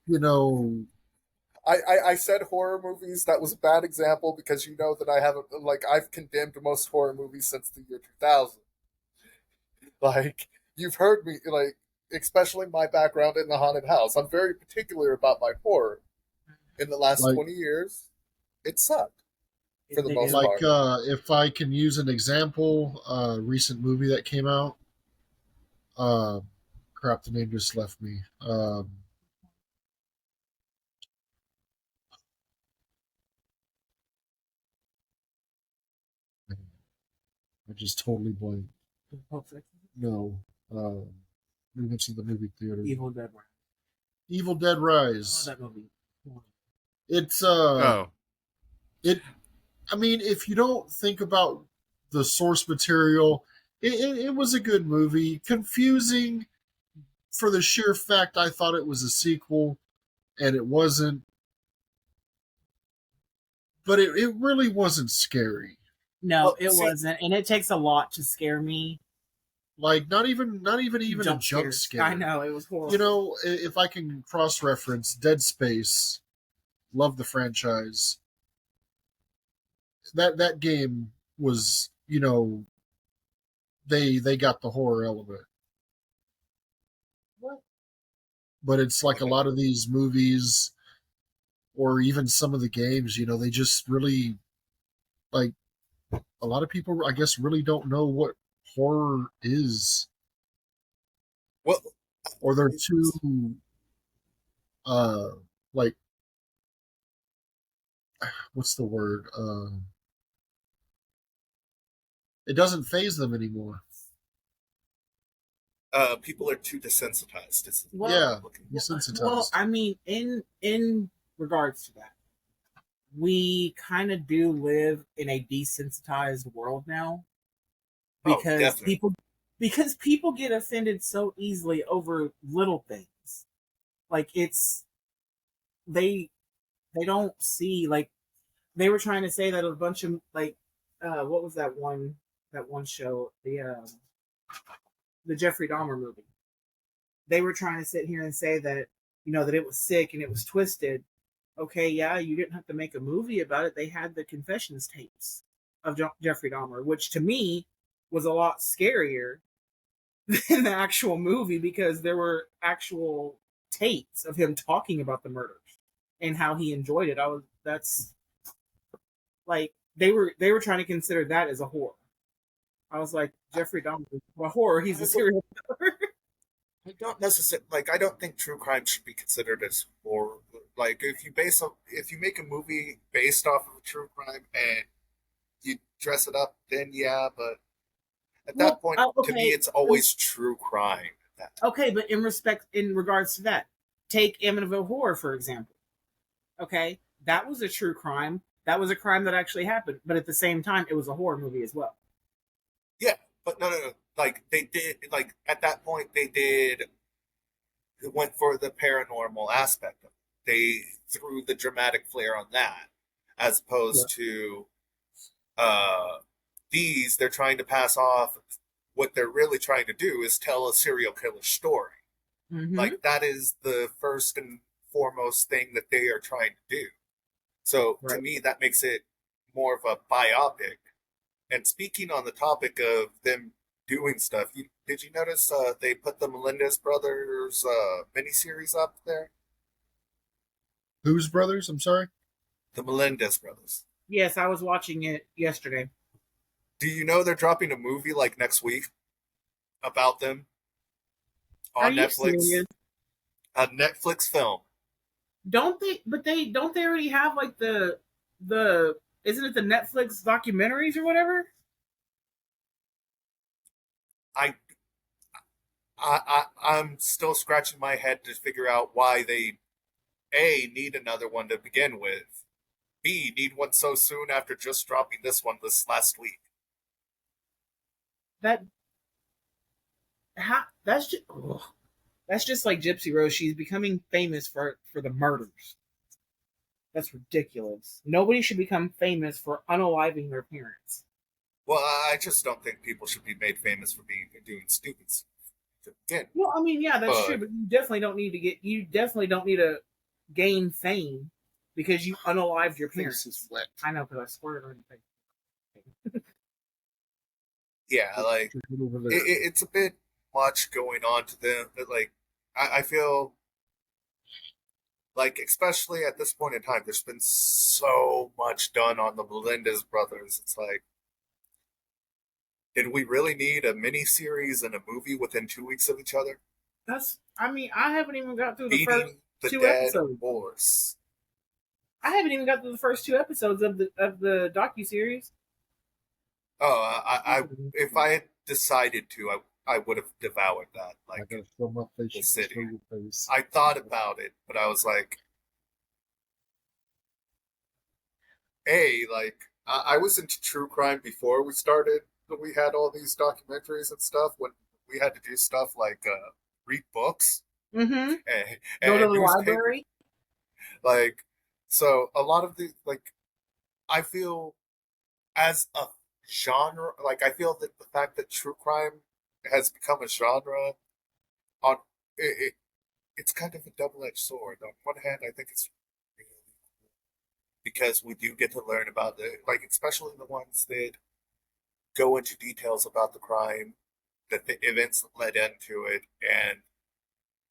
you know, I said horror movies. That was a bad example because you know that I haven't like I've condemned most horror movies since the year 2000. Like you've heard me like especially my background in the haunted house. I'm very particular about my horror. In the last like 20 years, it sucked for It, the they most did. like part. if I can use an example, recent movie that came out. Uh, Crap, the name just left me. I just totally blanked. Pulp Fiction, No, we went to the movie theater. Evil Dead Rise. Evil Dead I love Rise. that movie. It's Oh, it. I mean, if you don't think about the source material, it was a good movie. Confusing for the sheer fact I thought it was a sequel and it wasn't, but it really wasn't scary. No, well, it see, wasn't, and it takes a lot to scare me. Like not even a Jump jump scares. I scare. know it was You horrible. know, if I can cross reference Dead Space, love the franchise. That game was, they got the horror element, What? but it's like a lot of these movies or even some of the games, they just really like a lot of people, I guess, really don't know what horror is, well, or they're too uh like what's the word? It doesn't phase them anymore. people are too desensitized. Is the word Well, Yeah, I'm looking for. well, desensitized. I mean, in regards to that, we kind of do live in a desensitized world now Oh, because definitely. people get offended so easily over little things. Like they they don't see, like, they were trying to say that a bunch of, like, what was that one show, the Jeffrey Dahmer movie. They were trying to sit here and say that, that it was sick and it was twisted. Okay, yeah, you didn't have to make a movie about it. They had the confessions tapes of Jeffrey Dahmer, which to me was a lot scarier than the actual movie because there were actual tapes of him talking about the murders and how he enjoyed it. That's like, they were trying to consider that as a horror. I was like, Jeffrey Dahmer is a horror. He's a I would. serial killer. I don't necessarily like. I don't think true crime should be considered as horror. Like, if you make a movie based off of a true crime and you dress it up, then yeah. But at that Well, point, to me, okay, it's always true crime. okay, but in regards to that, take Amityville Horror for example. Okay, that was a true crime. That was a crime that actually happened, but at the same time, it was a horror movie as well. Yeah, but no, no, no. Like they did. Like at that point, they did went for the paranormal aspect of it. They threw the dramatic flair on that, as Yeah. opposed to uh, these. They're trying to pass off what they're really trying to do is tell a serial killer story. Mm-hmm. Like that is the first and foremost thing that they are trying to do. So to Right. me, that makes it more of a biopic. And speaking on the topic of them doing stuff, did you notice they put the Melendez brothers miniseries up there? Whose brothers? I'm sorry. The Melendez brothers. Yes, I was watching it yesterday. Do you know they're dropping a movie like next week about them Are on you Netflix? serious? A Netflix film. Don't they? But they don't. They already have, like, the isn't it the Netflix documentaries or whatever? I, I'm still scratching my head to figure out why they a need another one to begin with. B need one so soon after just dropping this one this last week. That that's just like Gypsy Rose. She's becoming famous for the murders. That's ridiculous. Nobody should become famous for unaliving their parents. Well, I just don't think people should be made famous for being doing stupid stuff to begin with. Well, I mean, yeah, that's true, But but you definitely don't need to gain fame because you unalived your Face is parents. wet. I know because I squirted on your face. Yeah, like Over there. it's a bit much going on to them, but like I feel like especially at this point in time, there's been so much done on the Melendez brothers. It's like, did we really need a mini series and a movie within 2 weeks of each other? I mean, I haven't even got through the first Beating the two dead episodes. horse. I haven't even got through the first two episodes of the docu series. Oh, if I had decided to, I would have devoured that. I Like gotta show my face. the You can city. show your face. I thought about it, but I was like, like I was into true crime before we started. We had all these documentaries and stuff when we had to do stuff like read books Mm-hmm. and, Go to and the newspaper. library. Like, so a lot of the like, I feel as a genre, like I feel that the fact that true crime has become a genre on it, it's kind of a double-edged sword. On one hand, I think it's really cool because we do get to learn about like especially the ones that go into details about the crime, the events that led into it, and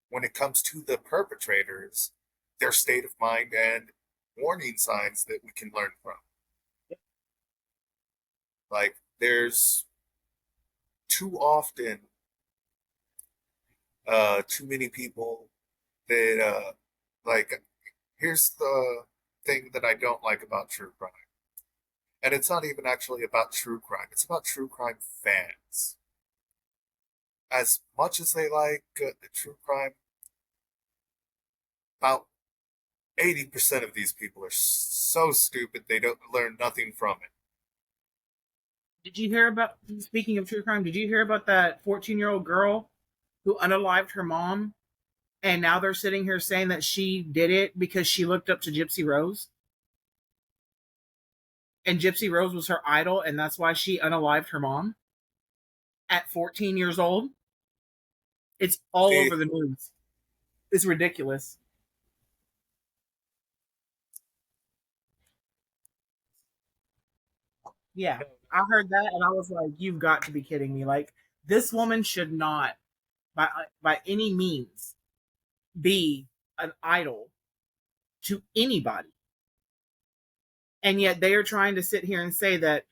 when it comes to the perpetrators, their state of mind and warning signs that we can learn from. Like there's too often too many people that like here's the thing that I don't like about true crime. And it's not even actually about true crime. It's about true crime fans. As much as they like the true crime, about 80% of these people are so stupid they don't learn nothing from it. Did you hear about? Speaking of true crime, did you hear about that 14-year-old girl who unalived her mom, and now they're sitting here saying that she did it because she looked up to Gypsy Rose, and Gypsy Rose was her idol, and that's why she unalived her mom at 14 years old? It's all See, over the news. It's ridiculous. Yeah, I heard that, and I was like, "You've got to be kidding me!" Like, this woman should not, by any means, be an idol to anybody. And yet they are trying to sit here and say that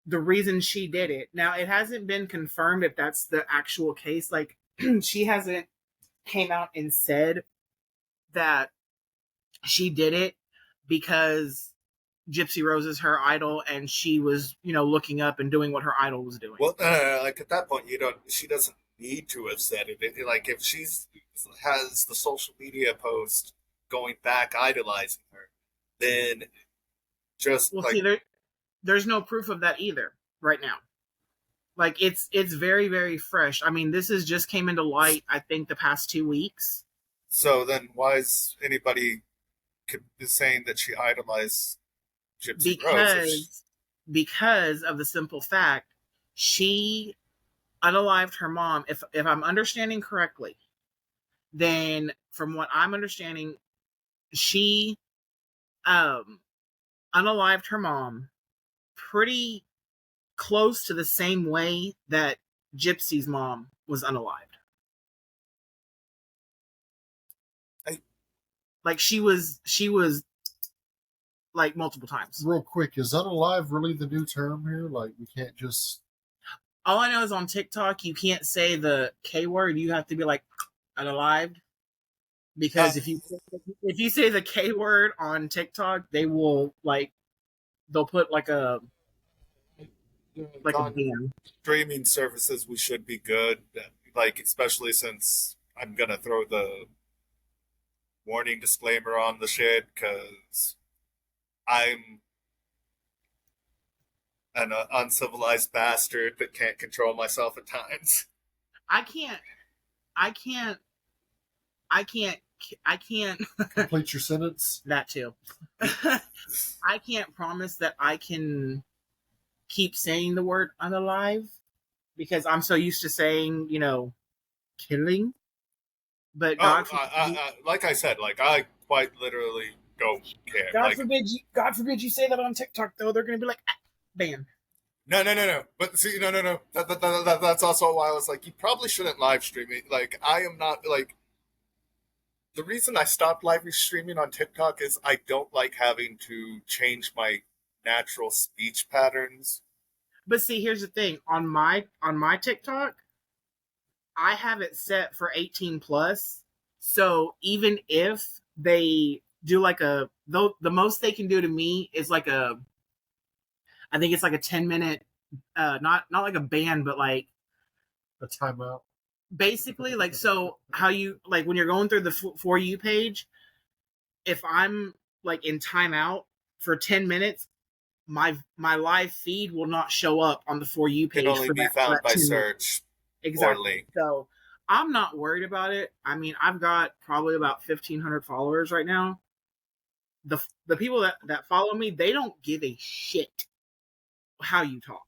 the reason she did it. Now, it hasn't been confirmed if that's the actual case. Like, she hasn't came out and said that she did it because Gypsy Rose is her idol and she was, looking up and doing what her idol was doing. well, like at that point, you don't. She doesn't need to have said it. Like if she's has the social media post going back idolizing her, then just Well, see, like there's no proof of that either right now. Like, it's very, very fresh. I mean, this has just came into light, I think, the past 2 weeks. so, then why is anybody saying that she idolized Gypsy Rose? Because of the simple fact she unalived her mom. If I'm understanding correctly, then from what I'm understanding, she um unalived her mom pretty close to the same way that Gypsy's mom was unalived. I, Like, she was like multiple times. Real quick, is unalive really the new term here? Like, we can't just. All I know is on TikTok you can't say the K word. You have to be like unalived. Because if you say the K word on TikTok, they will they'll put a on ban. streaming services, we should be good. Like especially since I'm gonna throw the warning disclaimer on the shit because I'm an uncivilized bastard that can't control myself at times. I can't. I can't. I can't. I can't. Complete your sentence. That too. I can't promise that I can keep saying the word unalive because I'm so used to saying, killing. But Oh, God, like I said, like I quite literally don't care. God Like, forbid you. God forbid you say that on TikTok though. They're gonna be like, ban. no. But see, no. That's also why I was like, you probably shouldn't live stream it. Like, I am not like the reason I stopped live streaming on TikTok is I don't like having to change my natural speech patterns. But see, here's the thing. On my TikTok, I have it set for 18 plus. So even if they do like though the most they can do to me is like I think it's like a 10-minute not like a ban, but like A timeout. basically like, so how you like when you're going through the for you page, if I'm like in timeout for 10 minutes, my live feed will not show up on the for you Can page only for be for found by 10 minutes. search or Exactly. link. So I'm not worried about it. I mean, I've got probably about 1,500 followers right now. The people that follow me, they don't give a shit how you talk.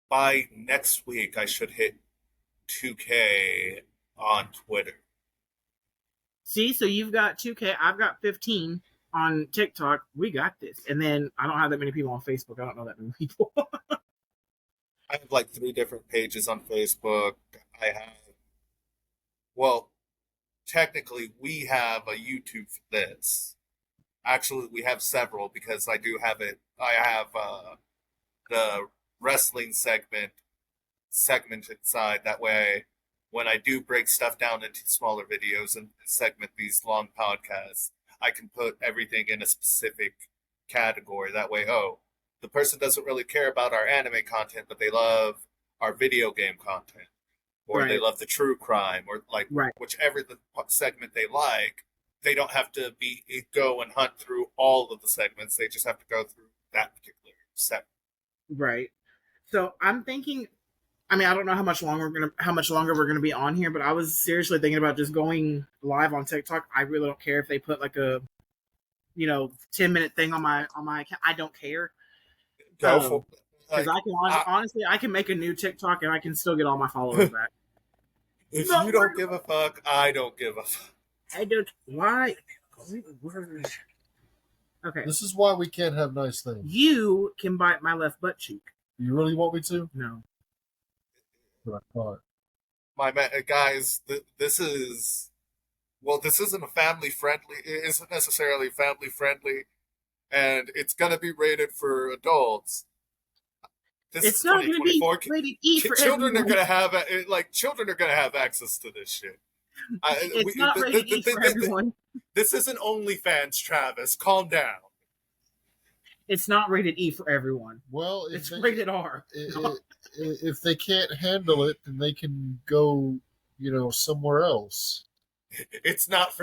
By next week, I should hit 2K on Twitter. See, so you've got 2K, I've got 15 on TikTok. We got this. And then I don't have that many people on Facebook. I don't know that many people. I have like 3 different pages on Facebook. I have, well, technically, we have a YouTube for this. Actually, we have several because I do have it. I have the wrestling segment inside. That way, when I do break stuff down into smaller videos and segment these long podcasts, I can put everything in a specific category. That way, oh, the person doesn't really care about our anime content, but they love our video game content, or they Right. love the true crime, or like Right. whichever the segment they like. They don't have to go and hunt through all of the segments. They just have to go through that particular segment. Right. So I'm thinking, I mean, I don't know how much longer we're gonna be on here, but I was seriously thinking about just going live on TikTok. I really don't care if they put like a 10-minute thing on my account. I don't care. Go for Because like I can I, honestly, I can make a new TikTok and I can still get all my followers back. if No, you don't give a fuck, I don't give a fuck. I don't. Why? Okay. This is why we can't have nice things. You can bite my left butt cheek. You really want me to? No. But I thought. Guys, this is this isn't a family friendly. It isn't necessarily family friendly, and it's gonna be rated for adults. This It's is not going to be 2024. rated E for Children everyone. are gonna have children are gonna have access to this shit. It's not rated E for everyone. This isn't OnlyFans, Travis. Calm down. It's not rated E for everyone. Well, It's rated R. If they can't handle it, then they can go, somewhere else. It's not for